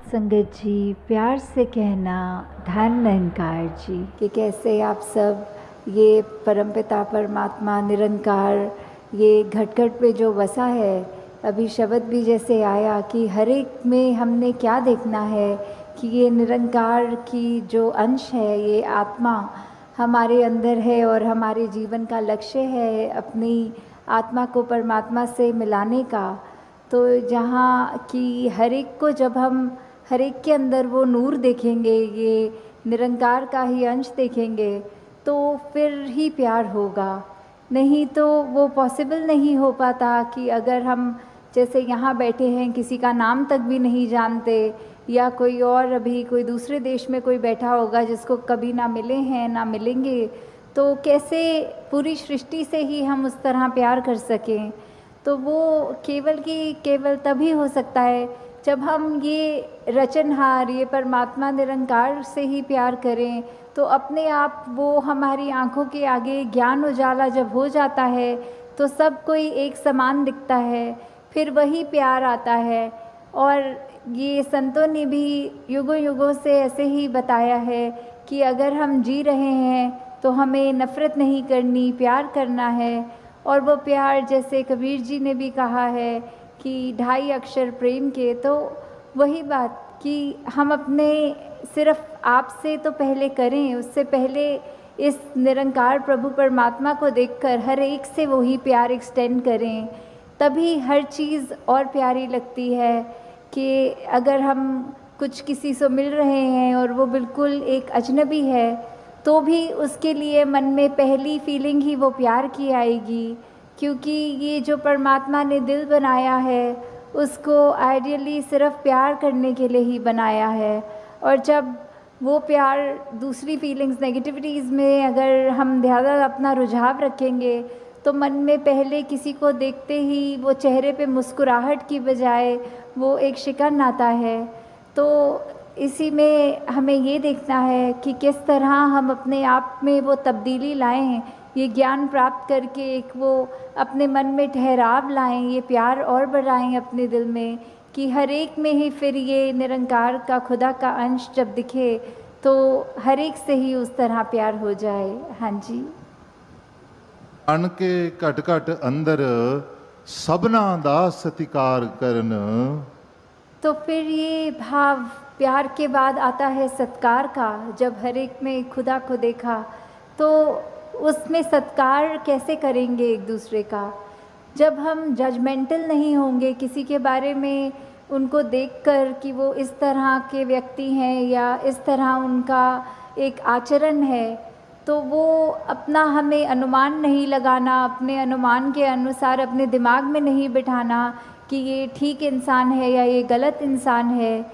संगत जी, प्यार से कहना धन निरंकार जी कि कैसे आप सब ये परमपिता परमात्मा निरंकार ये घट घट पे जो बसा है। अभी शब्द भी जैसे आया कि हर एक में हमने क्या देखना है कि ये निरंकार की जो अंश है, ये आत्मा हमारे अंदर है और हमारे जीवन का लक्ष्य है अपनी आत्मा को परमात्मा से मिलाने का। तो जहाँ कि हर एक को जब हम हर एक के अंदर वो नूर देखेंगे, ये निरंकार का ही अंश देखेंगे, तो फिर ही प्यार होगा। नहीं तो वो पॉसिबल नहीं हो पाता कि अगर हम जैसे यहाँ बैठे हैं, किसी का नाम तक भी नहीं जानते, या कोई और अभी कोई दूसरे देश में कोई बैठा होगा जिसको कभी ना मिले हैं ना मिलेंगे, तो कैसे पूरी सृष्टि से ही हम उस तरह प्यार कर सकें। तो वो केवल तभी हो सकता है जब हम ये रचनहार, ये परमात्मा निरंकार से ही प्यार करें। तो अपने आप वो हमारी आंखों के आगे ज्ञान उजाला जब हो जाता है तो सब कोई एक समान दिखता है, फिर वही प्यार आता है। और ये संतों ने भी युगों युगों से ऐसे ही बताया है कि अगर हम जी रहे हैं तो हमें नफ़रत नहीं करनी, प्यार करना है। और वो प्यार जैसे कबीर जी ने भी कहा है कि 2.5 अक्षर प्रेम के, तो वही बात कि हम अपने सिर्फ आप से तो पहले करें, उससे पहले इस निरंकार प्रभु परमात्मा को देखकर हर एक से वही प्यार एक्सटेंड करें, तभी हर चीज़ और प्यारी लगती है। कि अगर हम कुछ किसी से मिल रहे हैं और वो बिल्कुल एक अजनबी है, तो भी उसके लिए मन में पहली फीलिंग ही वो प्यार की आएगी, क्योंकि ये जो परमात्मा ने दिल बनाया है उसको आइडियली सिर्फ प्यार करने के लिए ही बनाया है। और जब वो प्यार दूसरी फीलिंग्स, नेगेटिविटीज़ में अगर हम ज़्यादा अपना रुझाव रखेंगे, तो मन में पहले किसी को देखते ही वो चेहरे पे मुस्कुराहट की बजाय वो एक शिकन आता है। तो इसी में हमें ये देखना है कि किस तरह हम अपने आप में वो तब्दीली लाएं, ये ज्ञान प्राप्त करके एक वो अपने मन में ठहराव लाएं, ये प्यार और बढ़ाएं अपने दिल में, कि हर एक में ही फिर ये निरंकार का खुदा का अंश जब दिखे तो हर एक से ही उस तरह प्यार हो जाए। हाँ जी। अन के घट घट अंदर सबना दा सत्कार करन। तो फिर ये भाव प्यार के बाद आता है सत्कार का। जब हर एक में खुदा को देखा तो उसमें सत्कार कैसे करेंगे एक दूसरे का, जब हम जजमेंटल नहीं होंगे किसी के बारे में, उनको देखकर कि वो इस तरह के व्यक्ति हैं या इस तरह उनका एक आचरण है, तो वो अपना हमें अनुमान नहीं लगाना, अपने अनुमान के अनुसार अपने दिमाग में नहीं बिठाना कि ये ठीक इंसान है या ये गलत इंसान है।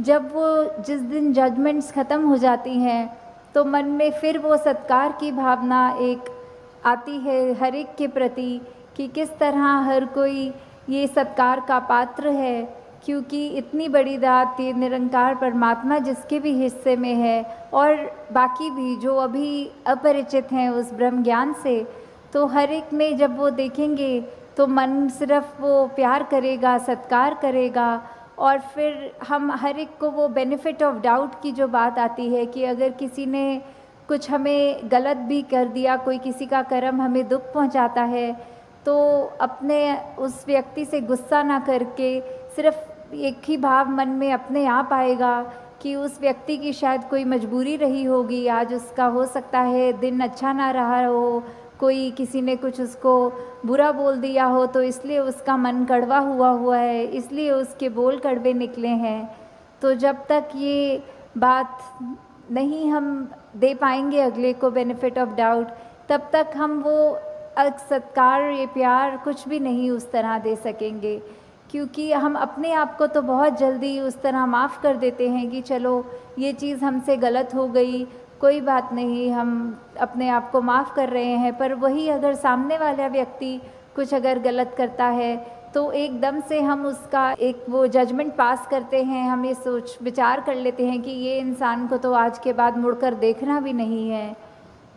जब वो जिस दिन जजमेंट्स ख़त्म हो जाती हैं तो मन में फिर वो सत्कार की भावना एक आती है हर एक के प्रति, कि किस तरह हर कोई ये सत्कार का पात्र है, क्योंकि इतनी बड़ी दात ये निरंकार परमात्मा जिसके भी हिस्से में है और बाकी भी जो अभी अपरिचित हैं उस ब्रह्म ज्ञान से, तो हर एक में जब वो देखेंगे तो मन सिर्फ वो प्यार करेगा, सत्कार करेगा। और फिर हम हर एक को वो बेनिफिट ऑफ डाउट की जो बात आती है कि अगर किसी ने कुछ हमें गलत भी कर दिया, कोई किसी का कर्म हमें दुख पहुंचाता है, तो अपने उस व्यक्ति से गुस्सा ना करके सिर्फ एक ही भाव मन में अपने आप आएगा कि उस व्यक्ति की शायद कोई मजबूरी रही होगी, आज उसका हो सकता है दिन अच्छा ना रहा हो, कोई किसी ने कुछ उसको बुरा बोल दिया हो तो इसलिए उसका मन कड़वा हुआ है, इसलिए उसके बोल कड़वे निकले हैं। तो जब तक ये बात नहीं हम दे पाएंगे अगले को बेनिफिट ऑफ डाउट, तब तक हम वो सत्कार, ये प्यार कुछ भी नहीं उस तरह दे सकेंगे, क्योंकि हम अपने आप को तो बहुत जल्दी उस तरह माफ़ कर देते हैं कि चलो ये चीज़ हमसे गलत हो गई, कोई बात नहीं, हम अपने आप को माफ़ कर रहे हैं। पर वही अगर सामने वाला व्यक्ति कुछ अगर गलत करता है तो एकदम से हम उसका एक वो जजमेंट पास करते हैं, हम ये सोच विचार कर लेते हैं कि ये इंसान को तो आज के बाद मुड़कर देखना भी नहीं है।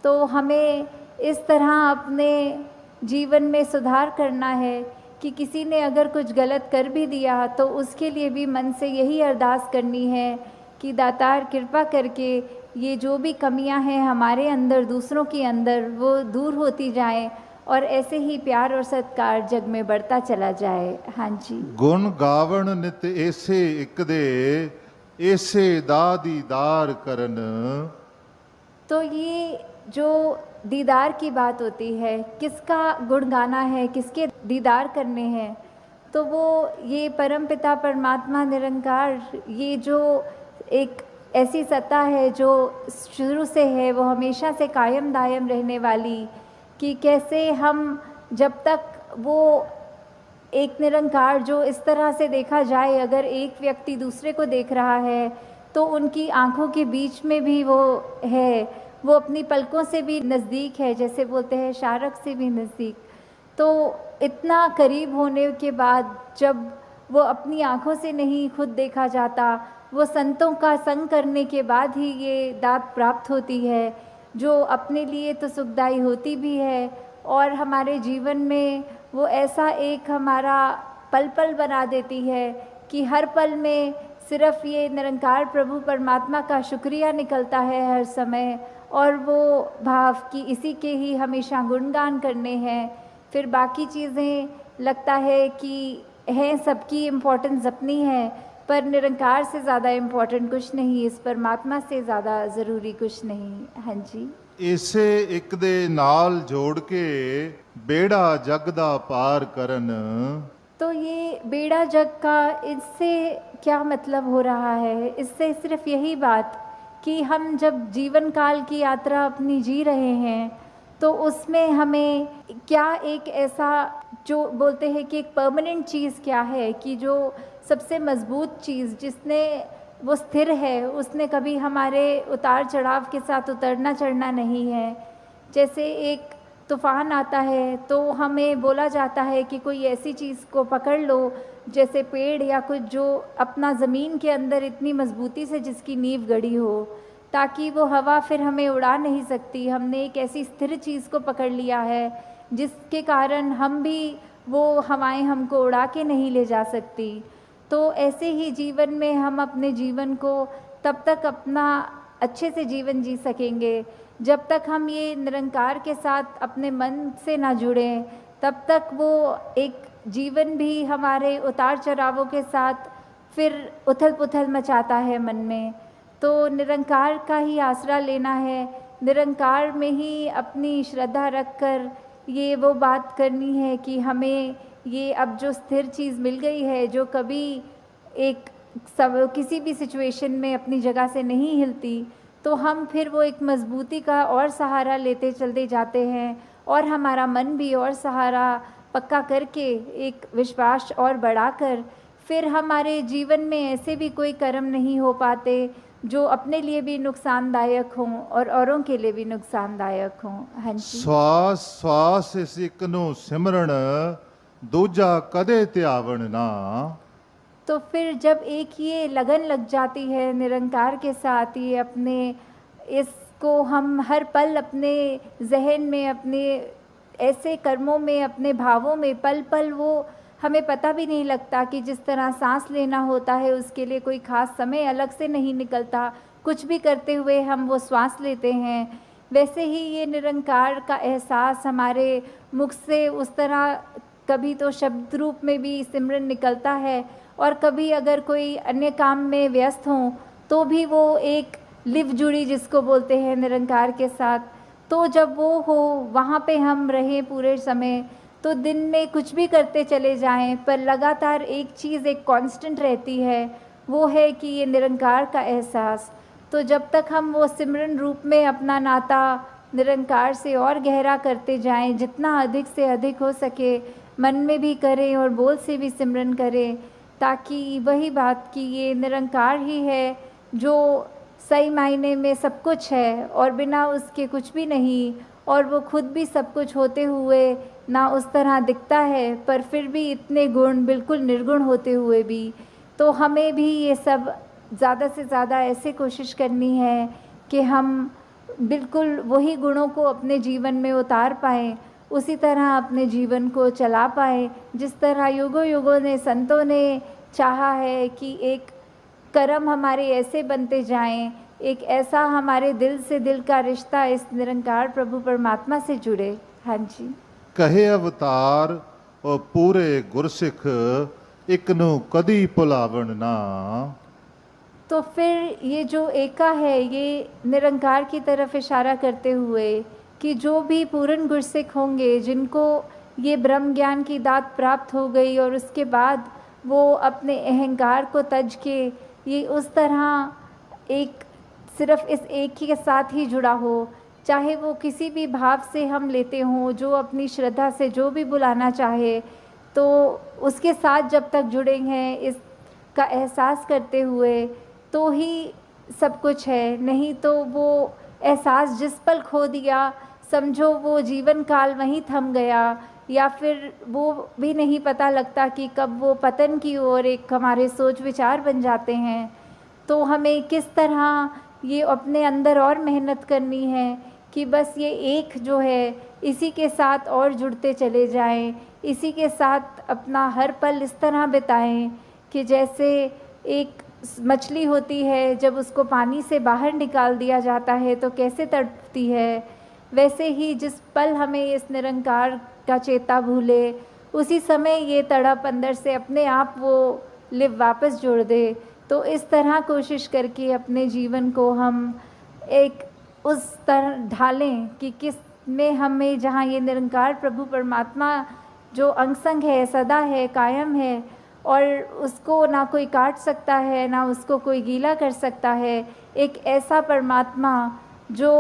तो हमें इस तरह अपने जीवन में सुधार करना है कि किसी ने अगर कुछ गलत कर भी दिया तो उसके लिए भी मन से यही अरदास करनी है कि दातार कृपा करके ये जो भी कमियां हैं हमारे अंदर दूसरों के अंदर वो दूर होती जाएं और ऐसे ही प्यार और सत्कार जग में बढ़ता चला जाए। हाँ जी। गुण गावण नित ऐसे एक दे ऐसे दा दीदार करन। तो ये जो दीदार की बात होती है, किसका गुण गाना है, किसके दीदार करने हैं, तो वो ये परमपिता परमात्मा निरंकार, ये जो एक ऐसी सत्ता है जो शुरू से है, वो हमेशा से कायम दायम रहने वाली, कि कैसे हम जब तक वो एक निरंकार जो इस तरह से देखा जाए, अगर एक व्यक्ति दूसरे को देख रहा है तो उनकी आँखों के बीच में भी वो है, वो अपनी पलकों से भी नज़दीक है, जैसे बोलते हैं शारक से भी नज़दीक। तो इतना करीब होने के बाद जब वो अपनी आँखों से नहीं खुद देखा जाता, वो संतों का संग करने के बाद ही ये दात प्राप्त होती है, जो अपने लिए तो सुखदायी होती भी है और हमारे जीवन में वो ऐसा एक हमारा पल पल बना देती है कि हर पल में सिर्फ ये निरंकार प्रभु परमात्मा का शुक्रिया निकलता है हर समय, और वो भाव कि इसी के ही हमेशा गुणगान करने हैं। फिर बाकी चीज़ें लगता है कि हैं, सबकी इम्पोर्टेंस अपनी है, पर निरंकार से ज़्यादा इम्पोर्टेंट कुछ नहीं, इस परमात्मा से ज़्यादा ज़रूरी कुछ नहीं। हाँ जी। इसे एक दे नाल जोड़ के बेड़ा जग दा पार करन। तो ये बेड़ा जग का, इससे क्या मतलब हो रहा है? इससे सिर्फ यही बात कि हम जब जीवन काल की यात्रा अपनी जी रहे हैं तो उसमें हमें क्या एक ऐसा जो बोलते हैं कि एक परमानेंट चीज़ क्या है, कि जो सबसे मजबूत चीज़ जिसने वो स्थिर है, उसने कभी हमारे उतार चढ़ाव के साथ उतरना चढ़ना नहीं है। जैसे एक तूफ़ान आता है तो हमें बोला जाता है कि कोई ऐसी चीज़ को पकड़ लो, जैसे पेड़ या कुछ जो अपना ज़मीन के अंदर इतनी मजबूती से जिसकी नींव गड़ी हो, ताकि वो हवा फिर हमें उड़ा नहीं सकती। हमने एक ऐसी स्थिर चीज़ को पकड़ लिया है जिसके कारण हम भी, वो हवाएं हमको उड़ा के नहीं ले जा सकती। तो ऐसे ही जीवन में हम अपने जीवन को तब तक अपना अच्छे से जीवन जी सकेंगे जब तक हम ये निरंकार के साथ अपने मन से ना जुड़ें, तब तक वो एक जीवन भी हमारे उतार चढ़ावों के साथ फिर उथल पुथल मचाता है मन में। तो निरंकार का ही आसरा लेना है, निरंकार में ही अपनी श्रद्धा रखकर ये वो बात करनी है कि हमें ये अब जो स्थिर चीज़ मिल गई है, जो कभी एक किसी भी सिचुएशन में अपनी जगह से नहीं हिलती, तो हम फिर वो एक मजबूती का और सहारा लेते चलते जाते हैं और हमारा मन भी और सहारा पक्का करके एक विश्वास और बढ़ाकर फिर हमारे जीवन में ऐसे भी कोई कर्म नहीं हो पाते जो अपने लिए भी नुकसानदायक हों और औरों के लिए भी नुकसानदायक हों। हाँ जी। श्वास श्वास इस एक नो सिमरण दूजा कदे त्यावण ना। तो फिर जब एक ये लगन लग जाती है निरंकार के साथ, ये अपने इसको हम हर पल अपने जहन में, अपने ऐसे कर्मों में, अपने भावों में पल पल वो हमें पता भी नहीं लगता कि जिस तरह सांस लेना होता है उसके लिए कोई ख़ास समय अलग से नहीं निकलता, कुछ भी करते हुए हम वो श्वास लेते हैं, वैसे ही ये निरंकार का एहसास हमारे मुख से उस तरह कभी तो शब्द रूप में भी सिमरन निकलता है और कभी अगर कोई अन्य काम में व्यस्त हों तो भी वो एक लिव जुड़ी जिसको बोलते हैं निरंकार के साथ। तो जब वो हो वहाँ पे हम रहें पूरे समय, तो दिन में कुछ भी करते चले जाएं पर लगातार एक चीज़ एक कांस्टेंट रहती है, वो है कि ये निरंकार का एहसास। तो जब तक हम वो सिमरन रूप में अपना नाता निरंकार से और गहरा करते जाएं, जितना अधिक से अधिक हो सके मन में भी करें और बोल से भी सिमरन करें, ताकि वही बात कि ये निरंकार ही है जो सही मायने में सब कुछ है और बिना उसके कुछ भी नहीं, और वो खुद भी सब कुछ होते हुए ना उस तरह दिखता है, पर फिर भी इतने गुण बिल्कुल निर्गुण होते हुए भी। तो हमें भी ये सब ज़्यादा से ज़्यादा ऐसे कोशिश करनी है कि हम बिल्कुल वही गुणों को अपने जीवन में उतार पाएँ, उसी तरह अपने जीवन को चला पाएँ, जिस तरह युगों युगों ने संतों ने चाहा है कि एक कर्म हमारे ऐसे बनते जाएं, एक ऐसा हमारे दिल से दिल का रिश्ता इस निरंकार प्रभु परमात्मा से जुड़े। हाँ जी। कहे अवतार और पूरे गुरसिख एक नु कदी भुलावन ना। तो फिर ये जो एका है, ये निरंकार की तरफ इशारा करते हुए कि जो भी पूर्ण गुरसिख होंगे, जिनको ये ब्रह्म ज्ञान की दात प्राप्त हो गई और उसके बाद वो अपने अहंकार को तज के ये उस तरह एक सिर्फ इस एक ही के साथ ही जुड़ा हो, चाहे वो किसी भी भाव से हम लेते हों, जो अपनी श्रद्धा से जो भी बुलाना चाहे, तो उसके साथ जब तक जुड़े हैं इसका एहसास करते हुए, तो ही सब कुछ है। नहीं तो वो एहसास जिस पल खो दिया, समझो वो जीवन काल वहीं थम गया, या फिर वो भी नहीं पता लगता कि कब वो पतन की ओर एक हमारे सोच विचार बन जाते हैं। तो हमें किस तरह ये अपने अंदर और मेहनत करनी है कि बस ये एक जो है इसी के साथ और जुड़ते चले जाएं, इसी के साथ अपना हर पल इस तरह बिताएं कि जैसे एक मछली होती है, जब उसको पानी से बाहर निकाल दिया जाता है तो कैसे तड़पती है, वैसे ही जिस पल हमें इस निरंकार का चेता भूले, उसी समय ये तड़प अंदर से अपने आप वो लिव वापस जोड़ दे। तो इस तरह कोशिश करके अपने जीवन को हम एक उस तरह ढालें कि किस में हमें, जहाँ ये निरंकार प्रभु परमात्मा जो अंग संग है, सदा है, कायम है, और उसको ना कोई काट सकता है, ना उसको कोई गीला कर सकता है। एक ऐसा परमात्मा जो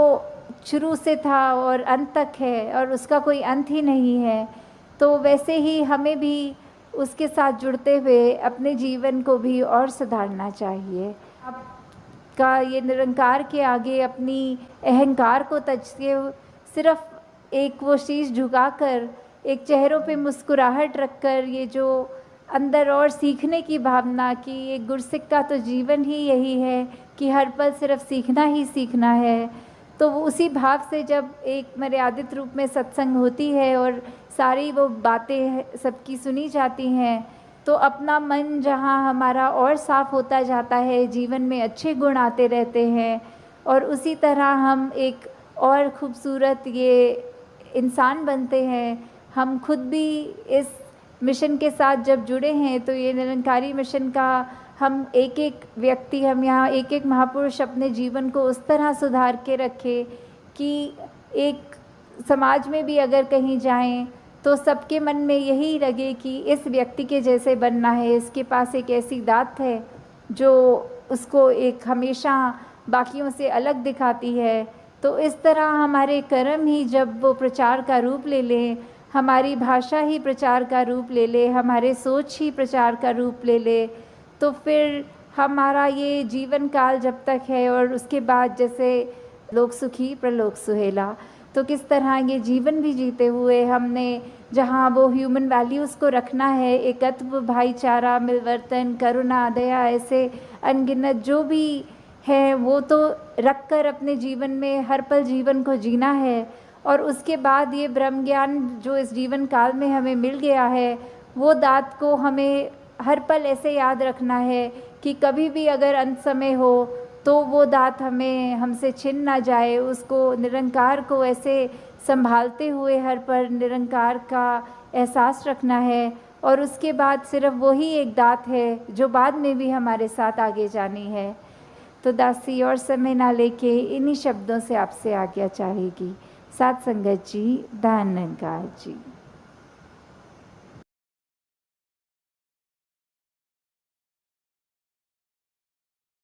शुरू से था और अंत तक है और उसका कोई अंत ही नहीं है। तो वैसे ही हमें भी उसके साथ जुड़ते हुए अपने जीवन को भी और सुधारना चाहिए। आपका ये निरंकार के आगे अपनी अहंकार को तजते सिर्फ एक वो शीश झुकाकर, एक चेहरों पे मुस्कुराहट रखकर, ये जो अंदर और सीखने की भावना कि एक गुरसिख का तो जीवन ही यही है कि हर पल सिर्फ सीखना ही सीखना है। तो वो उसी भाव से जब एक मर्यादित रूप में सत्संग होती है और सारी वो बातें सबकी सुनी जाती हैं, तो अपना मन जहाँ हमारा और साफ होता जाता है, जीवन में अच्छे गुण आते रहते हैं, और उसी तरह हम एक और खूबसूरत ये इंसान बनते हैं। हम खुद भी इस मिशन के साथ जब जुड़े हैं, तो ये निरंकारी मिशन का हम एक एक व्यक्ति, हम यहाँ एक एक महापुरुष अपने जीवन को उस तरह सुधार के रखें कि एक समाज में भी अगर कहीं जाएं तो सबके मन में यही लगे कि इस व्यक्ति के जैसे बनना है, इसके पास एक ऐसी दात है जो उसको एक हमेशा बाकियों से अलग दिखाती है। तो इस तरह हमारे कर्म ही जब वो प्रचार का रूप ले लें, हमारी भाषा ही प्रचार का रूप ले ले, हमारे सोच ही प्रचार का रूप ले ले, तो फिर हमारा ये जीवन काल जब तक है और उसके बाद जैसे लोक सुखी प्रलोक सुहेला, तो किस तरह ये जीवन भी जीते हुए हमने जहाँ वो ह्यूमन वैल्यूज़ को रखना है, एकत्व, भाईचारा, मिलवर्तन, करुणा, दया, ऐसे अनगिनत जो भी है वो तो रख कर अपने जीवन में हर पल जीवन को जीना है। और उसके बाद ये ब्रह्म ज्ञान जो इस जीवन काल में हमें मिल गया है, वो दात को हमें हर पल ऐसे याद रखना है कि कभी भी अगर अंत समय हो तो वो दात हमें हमसे छिन ना जाए। उसको, निरंकार को ऐसे संभालते हुए हर पल निरंकार का एहसास रखना है, और उसके बाद सिर्फ वही एक दात है जो बाद में भी हमारे साथ आगे जानी है। तो दासी और समय ना लेके इन्हीं शब्दों से आपसे आज्ञा चाहेगी। साथ संगत जी, धन निरंकार जी।